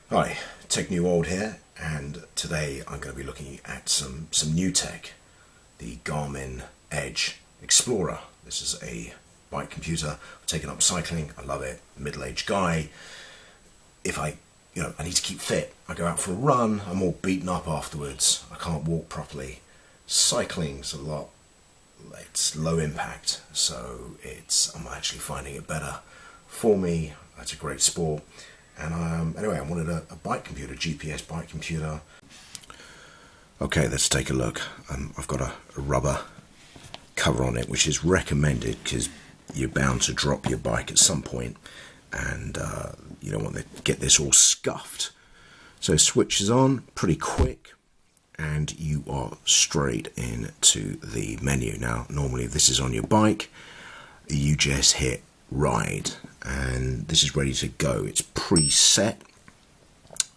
Hi, Tech New Old here, and today I'm going to be looking at some new tech, the Garmin Edge Explorer. This is a bike computer. I've taken up cycling. I love it. Middle-aged guy. If I need to keep fit. I go out for a run. I'm all beaten up afterwards. I can't walk properly. Cycling's a lot. It's low impact, so I'm actually finding it better for me. It's a great sport. And anyway, I wanted a bike computer, GPS bike computer. Okay, let's take a look. I've got a rubber cover on it, which is recommended because you're bound to drop your bike at some point, and you don't want to get this all scuffed. So it switches on pretty quick, and you are straight into the menu. Now, normally if this is on your bike, you just hit ride, and this is ready to go. It's preset.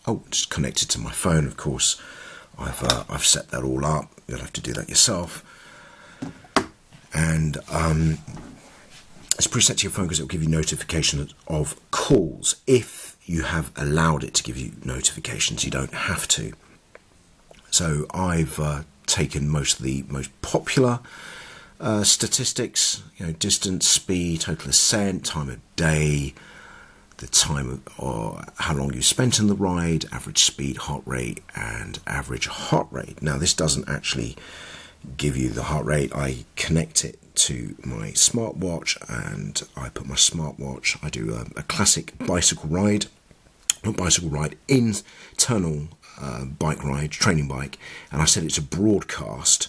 Oh, it's connected to my phone, of course. I've set that all up. You'll have to do that yourself. And it's preset to your phone because it will give you notifications of calls. If you have allowed it to give you notifications, you don't have to. So I've taken most of the most popular statistics, distance, speed, total ascent, time of day, the time or how long you spent in the ride, average speed, heart rate, and average heart rate. Now, this doesn't actually give you the heart rate. I connect it to my smartwatch, and I put my smartwatch. I do a classic bicycle ride, internal bike ride, training bike, and I set it to broadcast.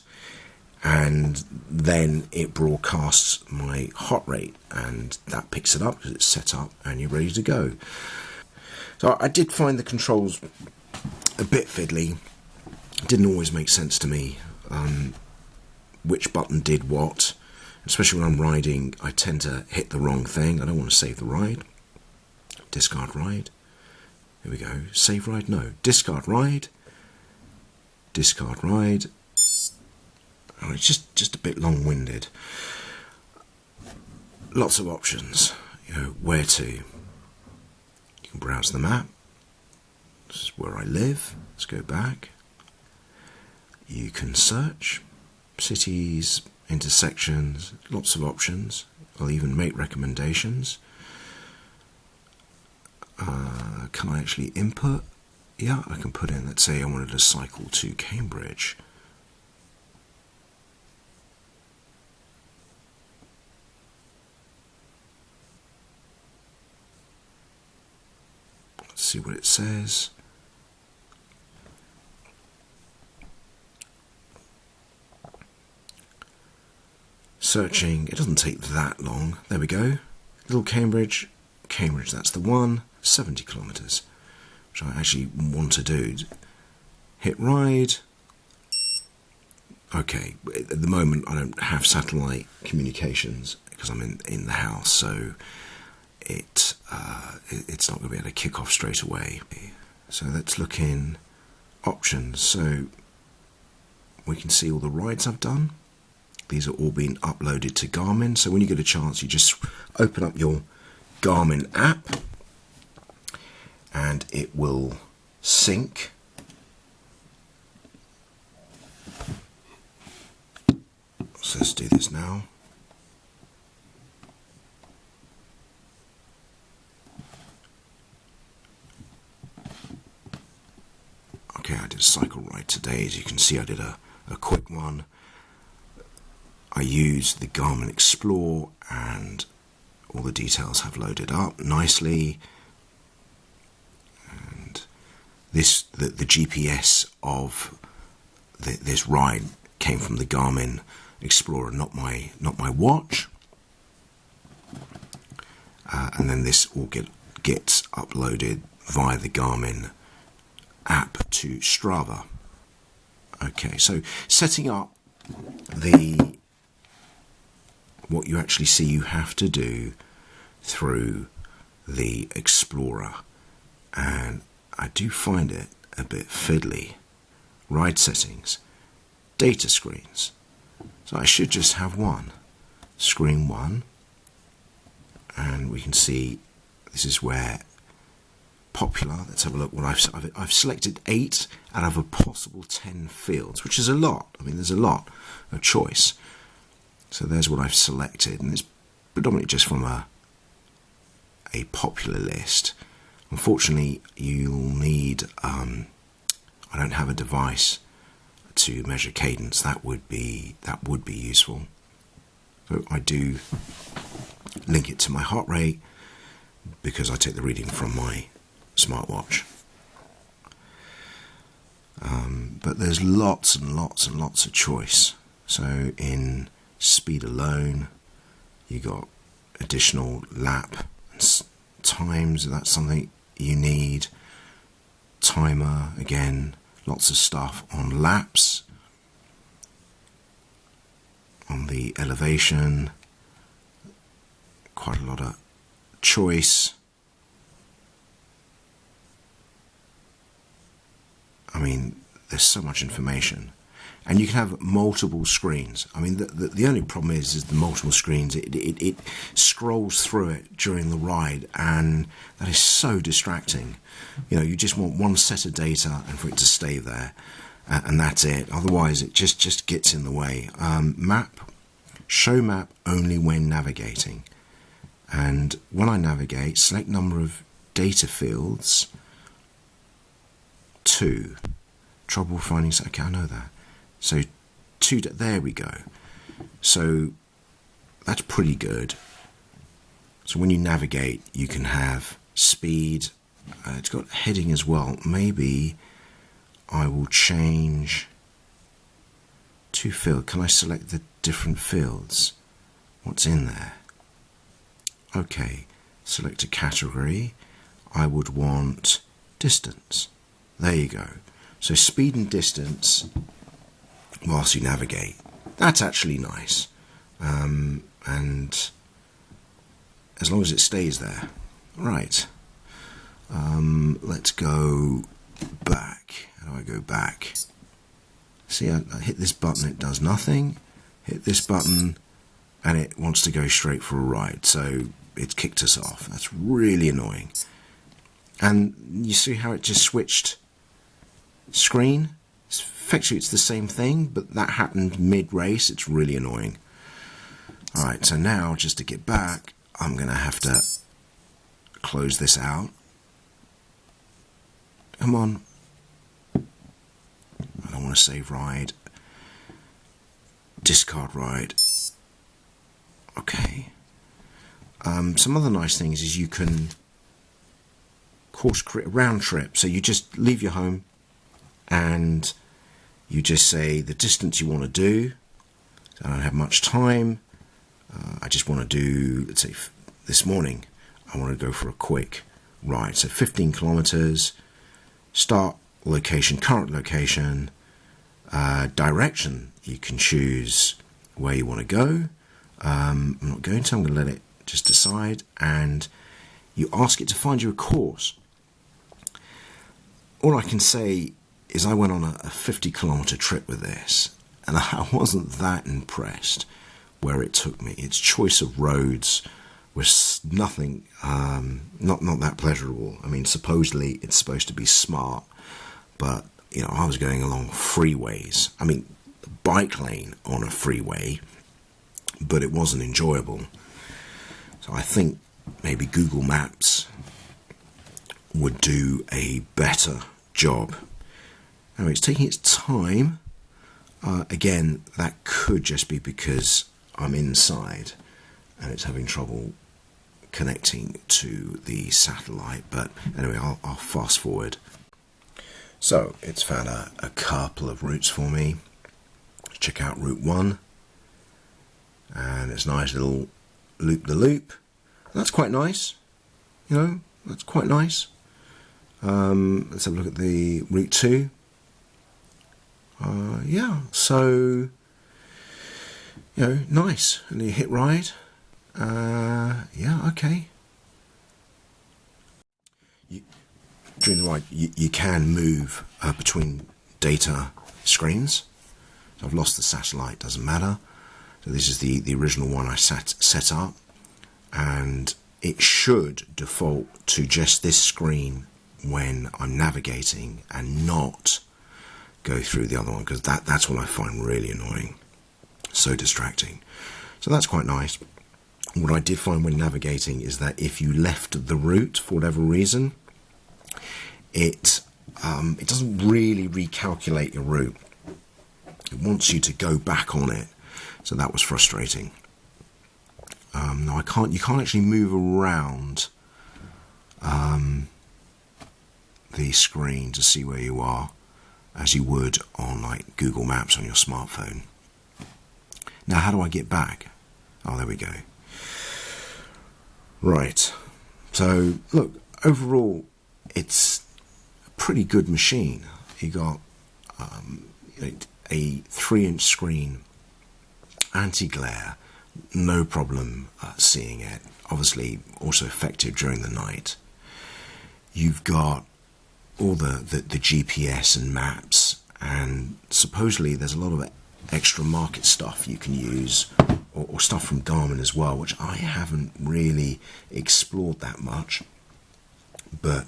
And then it broadcasts my heart rate, and that picks it up because it's set up and you're ready to go. So I did find the controls a bit fiddly. It didn't always make sense to me which button did what. Especially when I'm riding, I tend to hit the wrong thing. I don't want to save the ride. Discard ride. Here we go. Save ride? No. Discard ride. Discard ride. Oh, it's just a bit long-winded. Lots of options. Where to. You can browse the map. This is where I live. Let's go back. You can search cities, intersections, lots of options. I'll even make recommendations. Can I actually input? Yeah, I can put in, let's say I wanted to cycle to Cambridge. See what it says. Searching, it doesn't take that long. There we go. Little Cambridge, that's the one. 70 kilometres, which I actually want to do. Hit ride. Okay, at the moment I don't have satellite communications because I'm in the house, so it's not going to be able to kick off straight away. So let's look in options. So we can see all the rides I've done. These are all being uploaded to Garmin. So when you get a chance, you just open up your Garmin app and it will sync. So let's do this now. Okay, I did a cycle ride today. As you can see, I did a quick one. I used the Garmin Explore, and all the details have loaded up nicely. And the GPS of this ride came from the Garmin Explorer, not my watch. And then this all gets uploaded via the Garmin app to Strava. Okay, so setting up what you actually see you have to do through the Explorer, and I do find it a bit fiddly. Ride settings, data screens. So I should just have one. Screen 1, and we can see this is where popular. Let's have a look. What I've selected 8 out of a possible 10 fields, which is a lot. I mean, there's a lot of choice. So there's what I've selected, and it's predominantly just from a popular list. Unfortunately, you'll need. I don't have a device to measure cadence. That would be useful. So I do link it to my heart rate because I take the reading from my smartwatch. But there's lots and lots and lots of choice. So in speed alone, you got additional lap times. That's something you need. Timer, again, lots of stuff on laps, on the elevation, quite a lot of choice. I mean, there's so much information, and you can have multiple screens. I mean, the only problem is the multiple screens. It scrolls through it during the ride, and that is so distracting. You know, you just want one set of data and for it to stay there, and that's it. Otherwise, it just gets in the way. Show map only when navigating, and when I navigate, select number of data fields. 2. Trouble finding. Okay, I know that. So 2. There we go. So that's pretty good. So when you navigate, you can have speed. It's got heading as well. Maybe I will change to field. Can I select the different fields? What's in there? Okay, select a category. I would want distance. There you go. So speed and distance whilst you navigate. That's actually nice. And as long as it stays there. Right. Let's go back. How do I go back? See, I hit this button, it does nothing. Hit this button, and it wants to go straight for a ride. So it's kicked us off. That's really annoying. And you see how it just switched screen? Effectively, it's the same thing, but that happened mid-race. It's really annoying. All right, so now, just to get back, I'm going to have to close this out. Come on. I don't want to save ride. Discard ride. Okay. Some other nice things is you can course create a round trip. So you just leave your home and you just say the distance you want to do. So I don't have much time. I just want to do, let's say this morning, I want to go for a quick ride. So 15 kilometers, start location, current location, direction. You can choose where you want to go. I'm not going to, I'm going to let it just decide, and you ask it to find you a course. All I can say is I went on a 50-kilometer trip with this, and I wasn't that impressed where it took me. Its choice of roads was nothing, not that pleasurable. I mean, supposedly it's supposed to be smart, but you know, I was going along freeways. I mean, bike lane on a freeway, but it wasn't enjoyable. So I think maybe Google Maps would do a better job. Anyway, it's taking its time. Again, that could just be because I'm inside and it's having trouble connecting to the satellite. But anyway, I'll fast forward. So it's found a couple of routes for me. Check out Route 1. And it's a nice little loop-the-loop. That's quite nice. You know, that's quite nice. Let's have a look at the Route 2. Yeah, so, you know, nice. And you hit ride. Yeah, okay. During the ride, you can move between data screens. So I've lost the satellite, doesn't matter. So this is the original one I set up, and it should default to just this screen when I'm navigating and not go through the other one, because that's what I find really annoying, so distracting. So that's quite nice. What I did find when navigating is that if you left the route for whatever reason, it doesn't really recalculate your route. It wants you to go back on it, so that was frustrating. Now you can't actually move around the screen to see where you are as you would on like Google Maps on your smartphone. Now how do I get back? Oh, there we go. Right, so look, overall it's a pretty good machine. You got a 3-inch screen, anti-glare, no problem seeing it, obviously also effective during the night. You've got all the GPS and maps, and supposedly there's a lot of extra market stuff you can use, or stuff from Garmin as well, which I haven't really explored that much. But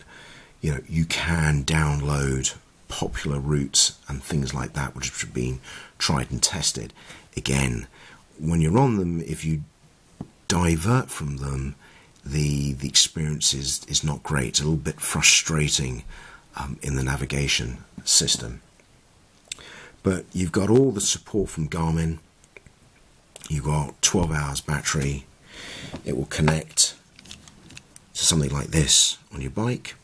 you can download popular routes and things like that which have been tried and tested. Again, when you're on them, if you divert from them, the experience is not great. It's a little bit frustrating in the navigation system. But you've got all the support from Garmin. You've got 12 hours battery. It will connect to something like this on your bike.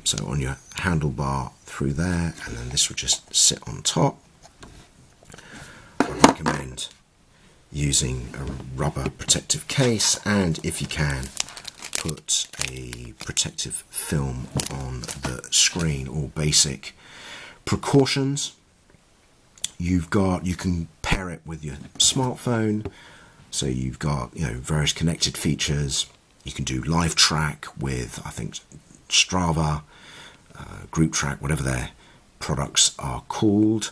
So on your handlebar through there, and then this will just sit on top. I recommend using a rubber protective case, and if you can, put a protective film on the screen. All basic precautions. You can pair it with your smartphone, so you've got various connected features. You can do live track with, I think, Strava, group track, whatever their products are called.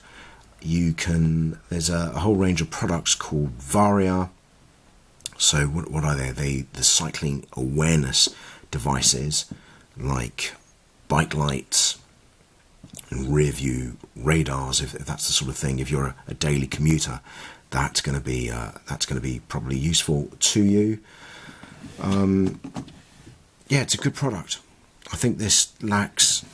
There's a whole range of products called Varia. So what are they? The cycling awareness devices, like bike lights and rear view radars, if that's the sort of thing. If you're a daily commuter, that's going to be probably useful to you. Yeah, it's a good product. I think this lacks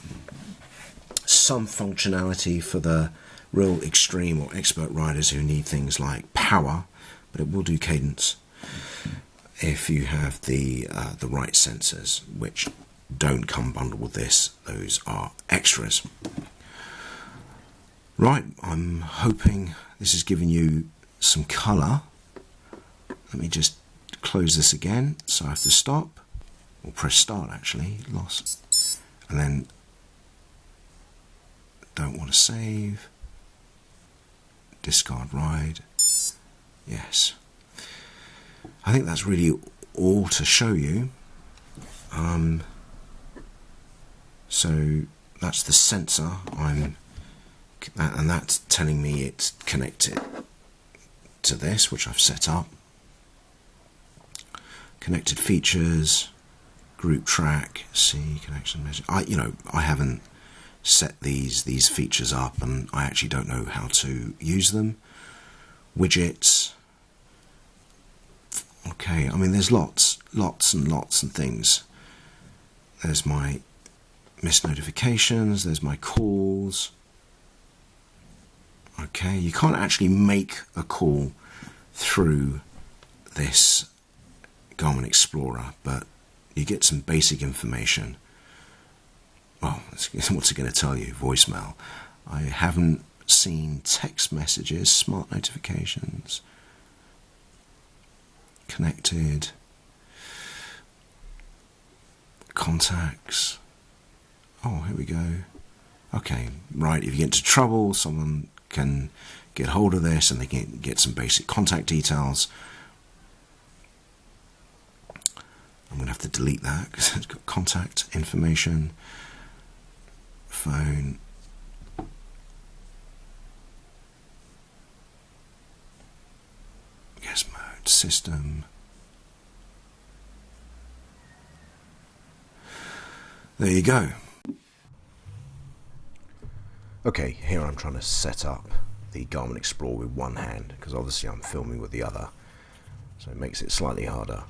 some functionality for the real extreme or expert riders who need things like power, but it will do cadence if you have the right sensors, which don't come bundled with this. Those are extras. Right, I'm hoping this has given you some colour. Let me just close this again, so I have to stop, or press start actually, lost, and then don't want to save, discard ride, yes. I think that's really all to show you. So that's the sensor, and that's telling me it's connected to this, which I've set up. Connected features, group track, see connection measure. I haven't set these features up, and I actually don't know how to use them. Widgets. Okay, I mean there's lots and lots and things. There's my missed notifications, there's my calls. Okay, you can't actually make a call through this Garmin Explorer, but you get some basic information. Well, what's it going to tell you? Voicemail. I haven't seen text messages, smart notifications, connected, contacts. Oh, here we go. Okay, right, if you get into trouble, someone can get hold of this and they can get some basic contact details. I'm going to have to delete that because it's got contact information, phone, guest mode, system. There you go. Okay, here I'm trying to set up the Garmin Explore with one hand, because obviously I'm filming with the other, so it makes it slightly harder.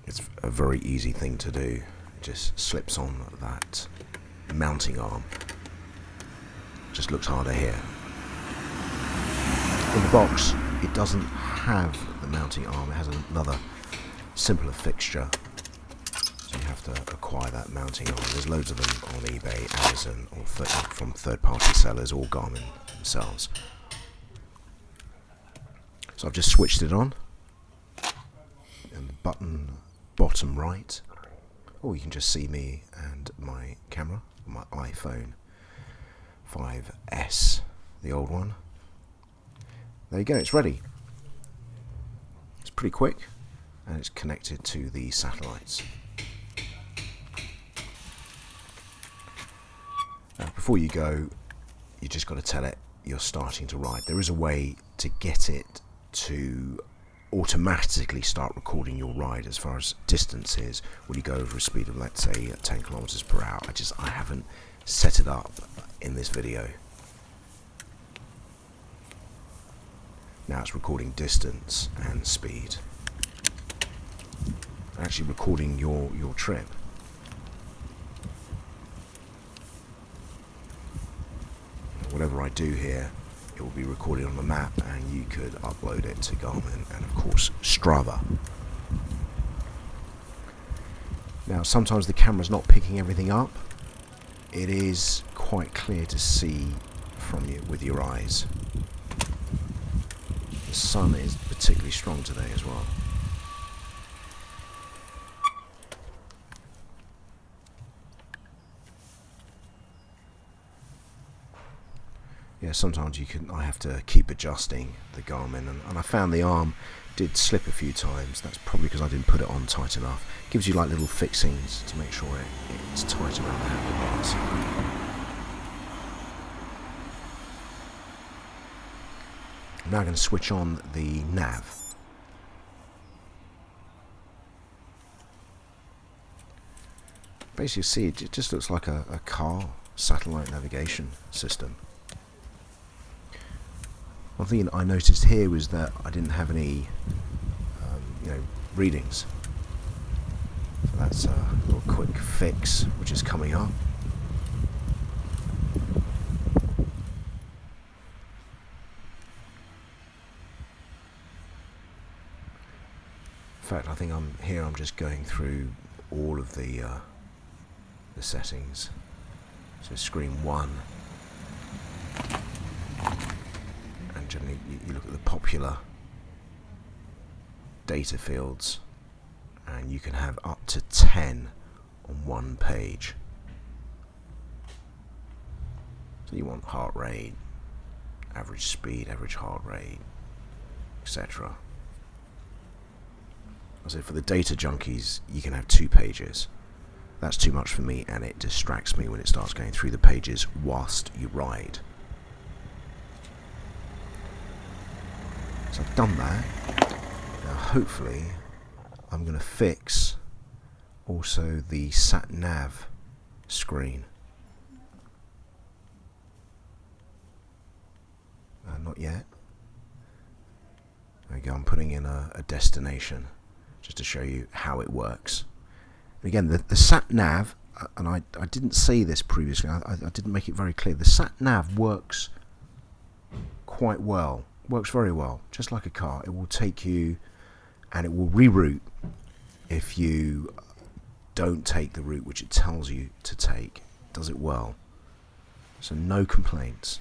It's a very easy thing to do. It just slips on that mounting arm. Just looks harder here. In the box, it doesn't have the mounting arm. It has another simpler fixture, so you have to acquire that mounting arm. There's loads of them on eBay, Amazon, or from third-party sellers, or Garmin themselves. So I've just switched it on, and the button bottom right, oh, you can just see me and my camera, my iPhone 5S, the old one. There you go, it's ready. It's pretty quick, and it's connected to the satellites. Now, before you go, you just got to tell it you're starting to ride. There is a way to get it to automatically start recording your ride as far as distances when you go over a speed of, let's say, 10 kilometers per hour. I haven't set it up in this video. Now it's recording distance and speed, actually recording your trip. Whatever I do here, it will be recorded on the map, and you could upload it to Garmin and of course Strava. Now sometimes the camera's not picking everything up. It is quite clear to see from you with your eyes. The sun is particularly strong today as well. Yeah, sometimes I have to keep adjusting the Garmin, and I found the arm did slip a few times. That's probably because I didn't put it on tight enough. It gives you like little fixings to make sure it's tight around the handlebars. I'm now going to switch on the nav. Basically, see, it just looks like a car satellite navigation system. One thing I noticed here was that I didn't have any readings. So that's a little quick fix which is coming up. In fact, I think I'm just going through all of the settings. So screen 1. Generally, you look at the popular data fields, and you can have up to 10 on one page. So you want heart rate, average speed, average heart rate, etc. So for the data junkies, you can have 2 pages. That's too much for me, and it distracts me when it starts going through the pages whilst you ride. So I've done that. Now hopefully I'm going to fix also the sat nav screen. Not yet. There we go, I'm putting in a destination just to show you how it works. And again, the sat nav, and I didn't say this previously, I didn't make it very clear, the sat nav works quite well. Works very well, just like a car. It will take you, and it will reroute if you don't take the route which it tells you to take. It does it well, so no complaints.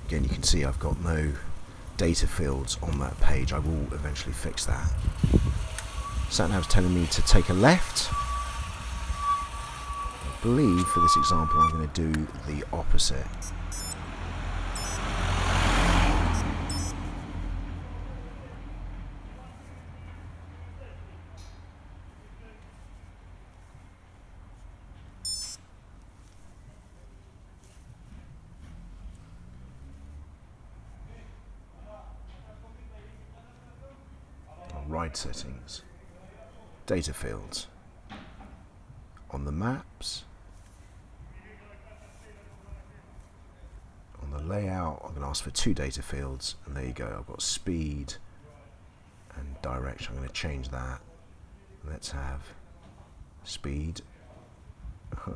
Again, you can see I've got no data fields on that page. I will eventually fix that. Satnav's telling me to take a left. I believe for this example I'm going to do the opposite. ride settings, data fields. On the maps, on the layout, I'm going to ask for 2 data fields, and there you go. I've got speed and direction. I'm going to change that. Let's have speed.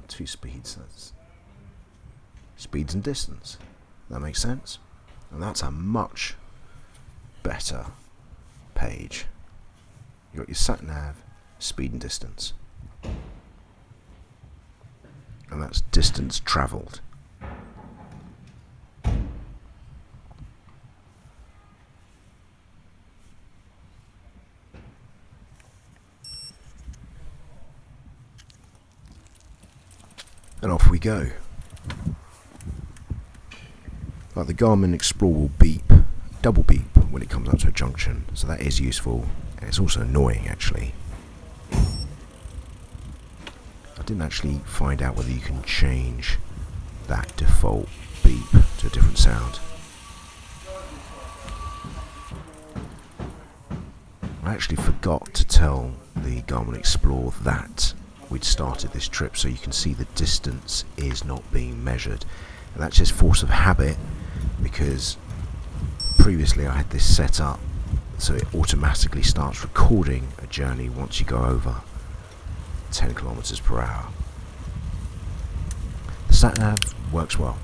2 speeds. That's speeds and distance. That makes sense. And that's a much better page. You've got your sat nav, speed and distance. And that's distance travelled. And off we go. Like the Garmin Explore will beep, double beep when it comes up to a junction, so that is useful, and it's also annoying actually. I didn't actually find out whether you can change that default beep to a different sound. I actually forgot to tell the Garmin Explore that we'd started this trip, so you can see the distance is not being measured, and that's just force of habit, because previously I had this set up so it automatically starts recording a journey once you go over 10 kilometers per hour. The sat nav works well.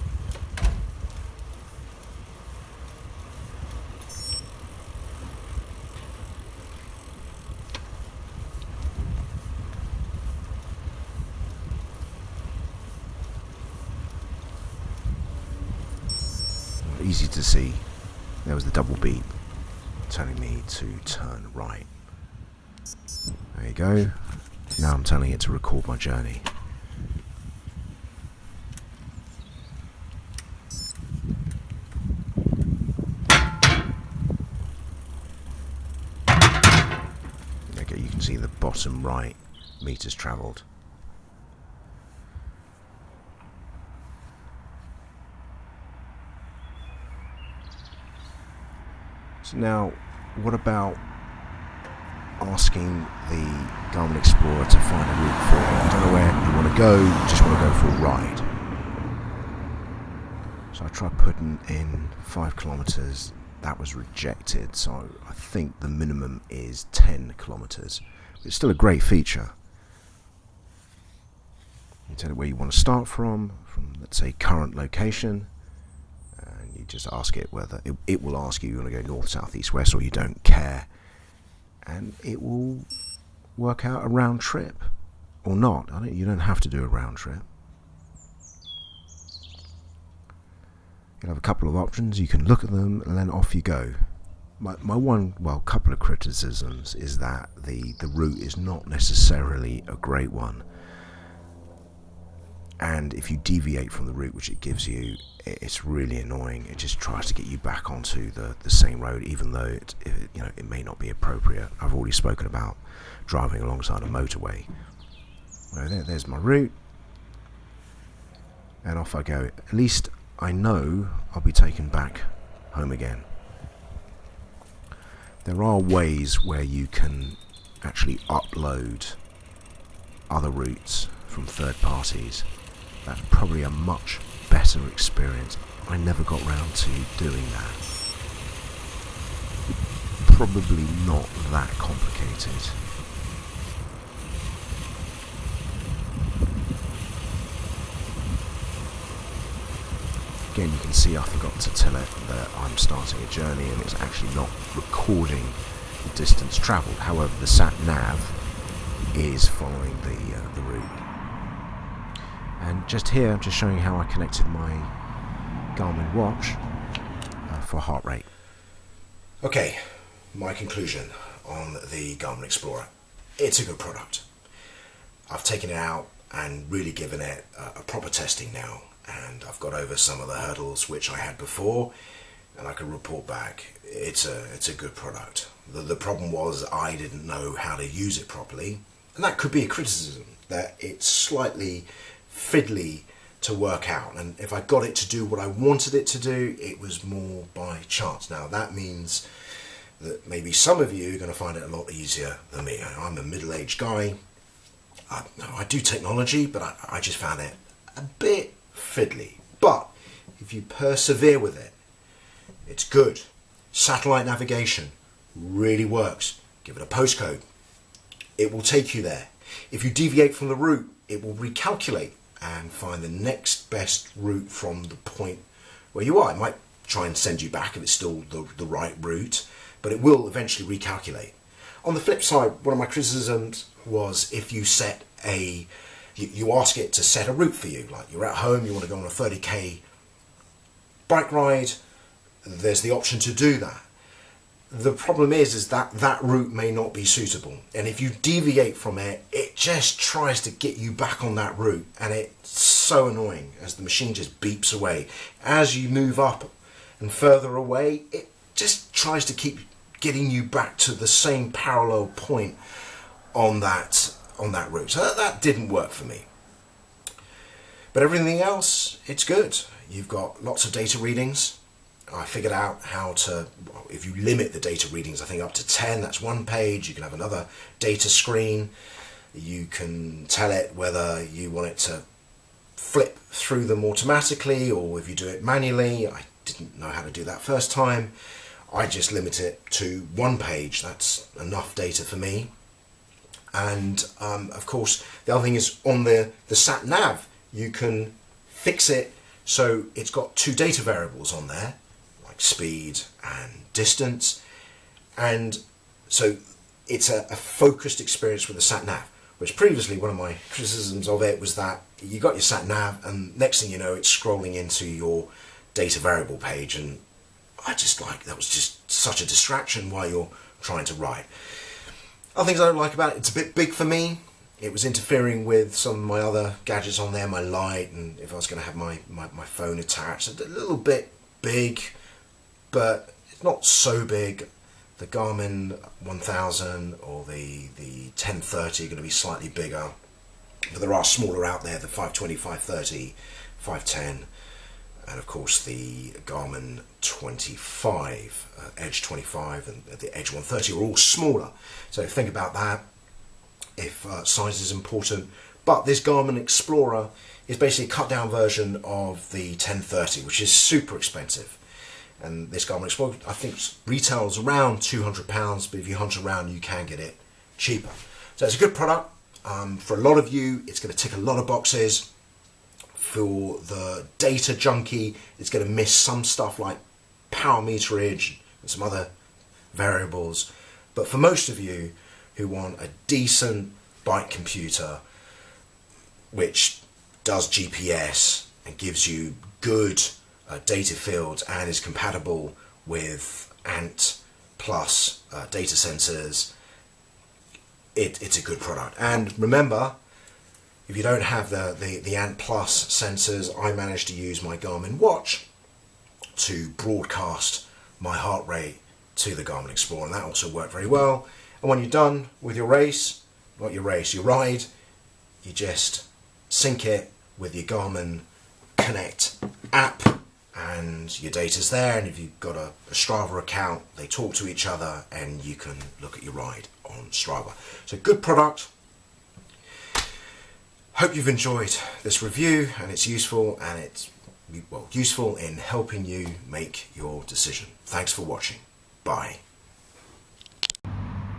Easy to see. There was the double beep telling me to turn right. There you go. Now I'm telling it to record my journey. Okay, you can see the bottom right meters travelled. So now, what about asking the Garmin Explorer to find a route for you? I don't know where you want to go, you just want to go for a ride. So I tried putting in 5 kilometers, that was rejected, so I think the minimum is 10 kilometers. But it's still a great feature. You tell it where you want to start from let's say current location. You just ask it whether it will ask you want to go north, south, east, west, or you don't care, and it will work out a round trip or not. You don't have to do a round trip. You'll have a couple of options. You can look at them and then off you go. My couple of criticisms is that the route is not necessarily a great one, and if you deviate from the route which it gives you, it's really annoying. It just tries to get you back onto the same road, even though it may not be appropriate. I've already spoken about driving alongside a motorway. Well, there's my route, and off I go. At least I know I'll be taken back home again. There are ways where you can actually upload other routes from third parties. That's probably a much better experience. I never got round to doing that. Probably not that complicated. Again, you can see I forgot to tell it that I'm starting a journey, and it's actually not recording the distance travelled. However, the sat nav is following the route. And just here, I'm just showing how I connected my Garmin watch for heart rate. Okay, my conclusion on the Garmin Explorer. It's a good product. I've taken it out and really given it a proper testing now, and I've got over some of the hurdles which I had before, and I can report back. It's a good product. The problem was I didn't know how to use it properly, and that could be a criticism, that it's slightly fiddly to work out, and if I got it to do what I wanted it to do, it was more by chance. Now that means that maybe some of you are going to find it a lot easier than me. I'm a middle-aged guy. I do technology, but I just found it a bit fiddly. But if you persevere with it, it's good. Satellite navigation really works. Give it a postcode. It will take you there. If you deviate from the route, it will recalculate and find the next best route from the point where you are. It might try and send you back if it's still the right route, but it will eventually recalculate. On the flip side, one of my criticisms was if you set you ask it to set a route for you, like you're at home, you want to go on a 30k bike ride, there's the option to do that. The problem is that route may not be suitable, and if you deviate from it, it just tries to get you back on that route, and it's so annoying as the machine just beeps away. As you move up and further away, it just tries to keep getting you back to the same parallel point on that route. So that didn't work for me. But everything else, it's good. You've got lots of data readings. I figured out how to, if you limit the data readings, I think up to 10, that's one page. You can have another data screen. You can tell it whether you want it to flip through them automatically or if you do it manually. I didn't know how to do that first time. I just limit it to one page. That's enough data for me. And of course, the other thing is on the sat nav, you can fix it so it's got two data variables on there, like speed and distance, and so it's a focused experience with the sat nav, which previously one of my criticisms of it was that you got your sat nav and next thing you know it's scrolling into your data variable page, and I just that was just such a distraction while you're trying to ride. Other things I don't like about it, it's a bit big for me. It was interfering with some of my other gadgets on there, my light, and if I was going to have my phone attached. It's a little bit big, but it's not so big. The Garmin 1000 or the 1030 are going to be slightly bigger, but there are smaller out there, the 520, 530, 510, and of course the Garmin 25, Edge 25 and the Edge 130 are all smaller. So think about that if size is important. But this Garmin Explorer is basically a cut down version of the 1030, which is super expensive. And this Garmin Explorer, I think, retails around £200, but if you hunt around, you can get it cheaper. So it's a good product. For a lot of you, it's going to tick a lot of boxes. For the data junkie, it's going to miss some stuff like power meterage and some other variables. But for most of you who want a decent bike computer which does GPS and gives you good data fields and is compatible with Ant Plus data sensors, it's a good product. And remember, if you don't have the Ant Plus sensors, I managed to use my Garmin watch to broadcast my heart rate to the Garmin Explorer, and that also worked very well. And when you're done with your your ride, you just sync it with your Garmin Connect app and your data's there, and if you've got a Strava account, they talk to each other and you can look at your ride on Strava. So good product. Hope you've enjoyed this review and it's useful, and it's useful in helping you make your decision. Thanks for watching. Bye.